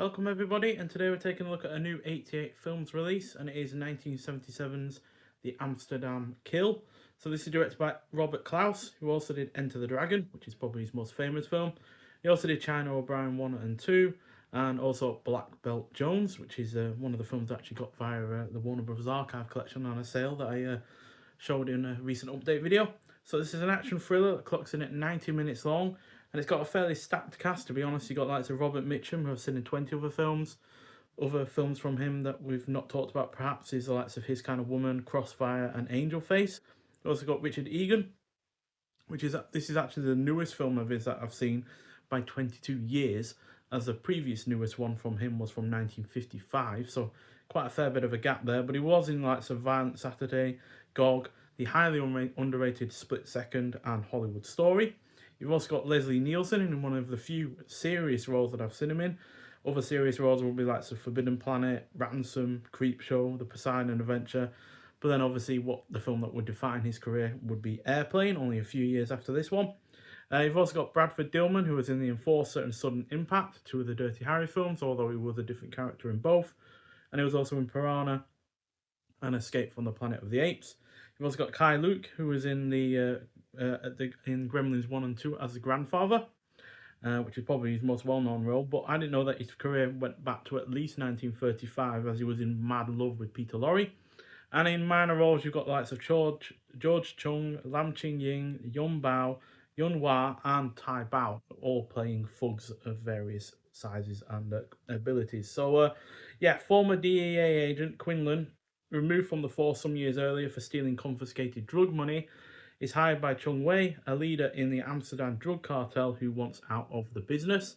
Welcome everybody, and today we're taking a look at a new 88 films release, and it is 1977's The Amsterdam Kill. So this is directed by Robert Klaus, who also did Enter the Dragon, which is probably his most famous film. He also did China O'Brien 1 and 2, and also Black Belt Jones, which is one of the films that actually got via the Warner Bros. Archive collection on a sale that I showed in a recent update video. So this is an action thriller that clocks in at 90 minutes long, and it's got a fairly stacked cast, to be honest. You got likes of Robert Mitchum, who I've seen in 20 other films. Other films from him that we've not talked about perhaps is the likes of His Kind of Woman, Crossfire, and Angel Face. You also got Richard Egan, this is actually the newest film of his that I've seen by 22 years, as the previous newest one from him was from 1955. So quite a fair bit of a gap there. But he was in likes of Violent Saturday, Gog, the highly underrated Split Second, and Hollywood Story. You've also got Leslie Nielsen in one of the few serious roles that I've seen him in. Other serious roles will be like Forbidden Planet, Ransom, Creepshow, The Poseidon Adventure. But then obviously what the film that would define his career would be Airplane, only a few years after this one. You've also got Bradford Dillman, who was in The Enforcer and Sudden Impact, two of the Dirty Harry films, although he was a different character in both. And he was also in Piranha and Escape from the Planet of the Apes. You've also got Kai Luke, who was in in Gremlins 1 and 2 as the grandfather, which is probably his most well-known role. But I didn't know that his career went back to at least 1935, as he was in Mad Love with Peter Lorre. And in minor roles, you've got the likes of George Chung, Lam Ching Ying, Yun Bao, Yun Hua, and Tai Bao, all playing thugs of various sizes and abilities. So, yeah, former DEA agent Quinlan, removed from the force some years earlier for stealing confiscated drug money, is hired by Chung Wei, a leader in the Amsterdam drug cartel who wants out of the business.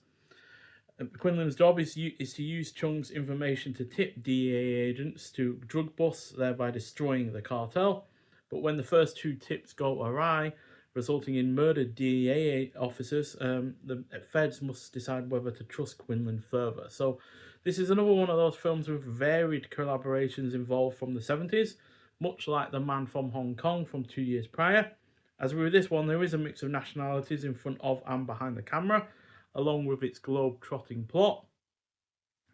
Quinlan's job is to use Chung's information to tip DEA agents to drug busts, thereby destroying the cartel. But when the first two tips go awry, resulting in murdered DEA officers, the feds must decide whether to trust Quinlan further. So this is another one of those films with varied collaborations involved from the 70s, much like The Man from Hong Kong from 2 years prior. As with this one, there is a mix of nationalities in front of and behind the camera, along with its globe-trotting plot.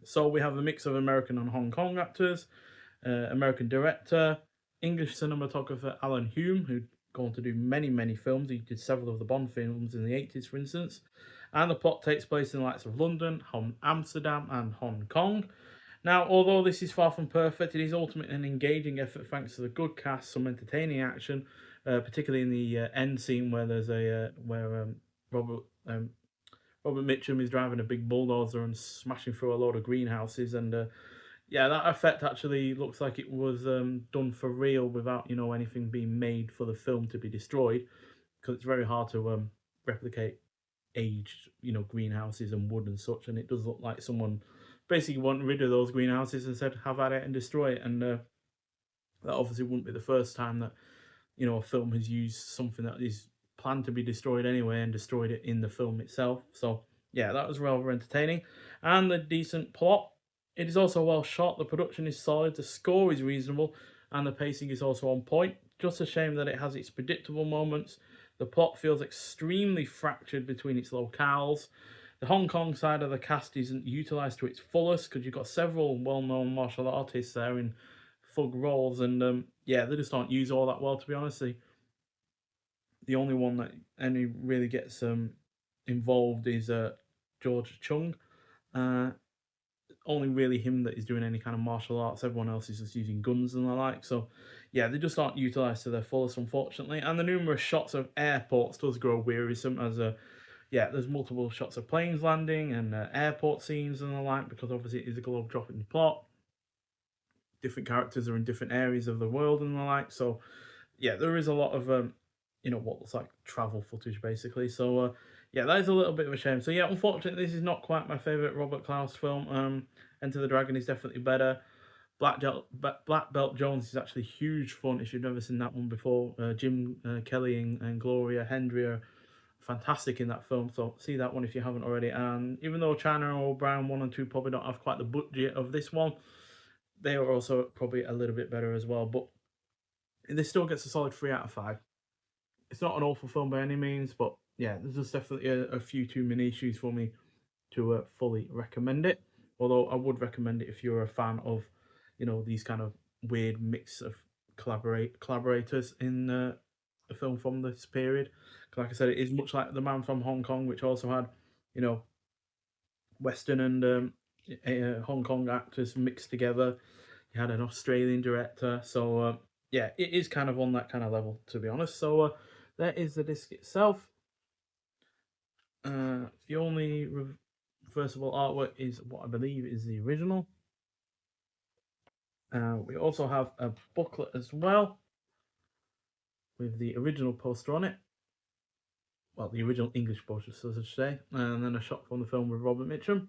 So we have a mix of American and Hong Kong actors, American director, English cinematographer Alan Hume, who'd gone to do many films. He did several of the Bond films in the 80s, for instance. And the plot takes place in the likes of London, Amsterdam, and Hong Kong. Now, although this is far from perfect, it is ultimately an engaging effort thanks to the good cast, some entertaining action, particularly in the end scene where there's Robert Mitchum is driving a big bulldozer and smashing through a load of greenhouses, and yeah, that effect actually looks like it was done for real without anything being made for the film to be destroyed, because it's very hard to replicate aged greenhouses and wood and such, and it does look like someone basically wanted rid of those greenhouses and said have at it and destroy it, and that obviously wouldn't be the first time that a film has used something that is planned to be destroyed anyway and destroyed it in the film itself. So yeah, that was rather entertaining, and a decent plot. It is also well shot, the production is solid, the score is reasonable, and the pacing is also on point. Just a shame that it has its predictable moments. The plot feels extremely fractured between its locales. The Hong Kong side of the cast isn't utilised to its fullest, because you've got several well-known martial artists there in thug roles, and yeah, they just aren't used all that well, to be honest. The only one that any really gets involved is George Chung. Only really him that is doing any kind of martial arts. Everyone else is just using guns and the like. So yeah, they just aren't utilised to their fullest, unfortunately. And the numerous shots of airports does grow wearisome, as yeah, there's multiple shots of planes landing and airport scenes and the like, because obviously it is a globe-trotting plot. Different characters are in different areas of the world and the like. So yeah, there is a lot of what looks like travel footage basically. So yeah, that is a little bit of a shame. So yeah, unfortunately, this is not quite my favourite Robert Klaus film. Enter the Dragon is definitely better. Black Belt Jones is actually huge fun if you've never seen that one before. Jim Kelly and Gloria Hendry are fantastic in that film, so see that one if you haven't already. And even though China O'Brien 1 and 2 probably don't have quite the budget of this one, they are also probably a little bit better as well. But this still gets a solid 3 out of 5. It's not an awful film by any means, but yeah, there's just definitely a few too many issues for me to fully recommend it. Although I would recommend it if you're a fan of, these kind of weird mix of collaborators in a film from this period. 'Cause like I said, it is much like The Man from Hong Kong, which also had, you know, Western and Hong Kong actors mixed together. You had an Australian director, so yeah, it is kind of on that kind of level, to be honest. So there is the disc itself. The only reversible artwork is what I believe is the original. We also have a booklet as well with the original poster on it. Well, the original English poster, so to say, and then a shot from the film with Robert Mitchum.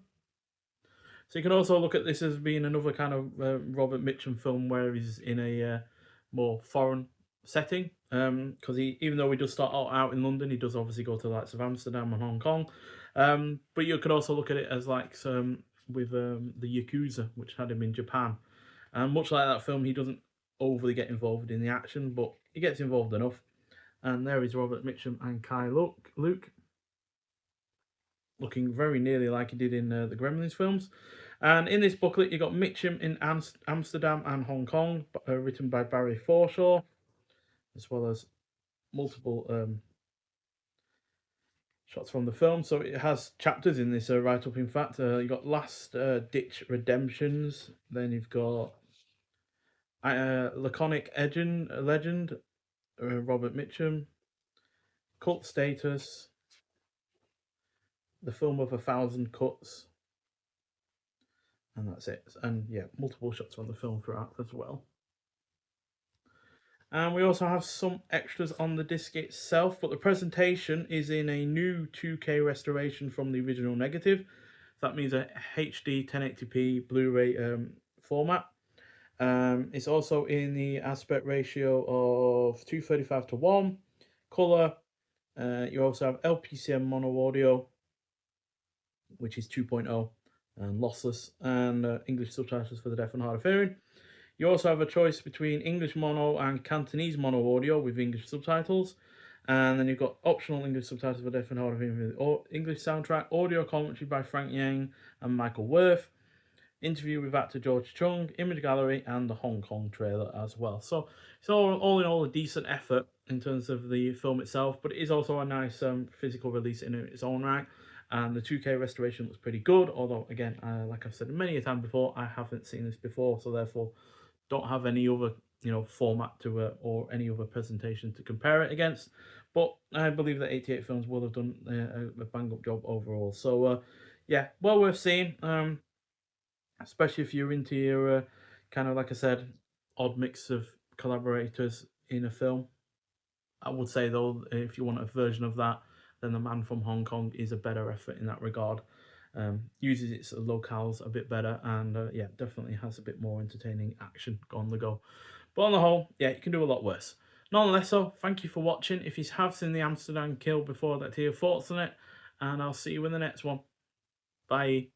So you can also look at this as being another kind of Robert Mitchum film where he's in a more foreign setting. Because even though he does start out in London, he does obviously go to the likes of Amsterdam and Hong Kong. But you could also look at it as like with the Yakuza, which had him in Japan. And much like that film, he doesn't overly get involved in the action, but he gets involved enough. And there is Robert Mitchum and Kai Luke, looking very nearly like he did in the Gremlins films. And in this booklet, you got Mitchum in Amsterdam and Hong Kong, written by Barry Forshaw, as well as multiple shots from the film. So it has chapters in this write-up, in fact. You've got Last Ditch Redemptions, then you've got Laconic Legend, Robert Mitchum, Cult Status, The Film of 1,000 Cuts, and that's it. And yeah, multiple shots from the film throughout as well. And we also have some extras on the disc itself, but the presentation is in a new 2K restoration from the original negative. That means a HD 1080p Blu-ray format. It's also in the aspect ratio of 2:35:1, color. You also have LPCM mono audio, which is 2.0 and lossless, and English subtitles for the deaf and hard of hearing. You also have a choice between English mono and Cantonese mono audio with English subtitles. And then you've got optional English subtitles for deaf and hard of hearing with English soundtrack, audio commentary by Frank Yang and Michael Worth, interview with actor George Chung, image gallery, and the Hong Kong trailer as well. So it's all in all a decent effort in terms of the film itself, but it is also a nice physical release in its own right. And the 2K restoration looks pretty good, although again, like I've said many a time before, I haven't seen this before, so therefore don't have any other format to it or any other presentation to compare it against. But I believe that 88 Films will have done a bang up job overall. So yeah, well worth seeing. Especially if you're into your kind of, like I said, odd mix of collaborators in a film. I would say though, if you want a version of that, then The Man from Hong Kong is a better effort in that regard. Uses its locales a bit better, and yeah, definitely has a bit more entertaining action on the go. But on the whole, yeah, you can do a lot worse. Nonetheless, so thank you for watching. If you have seen the Amsterdam Kill before, I'd like to hear your thoughts on it, and I'll see you in the next one. Bye.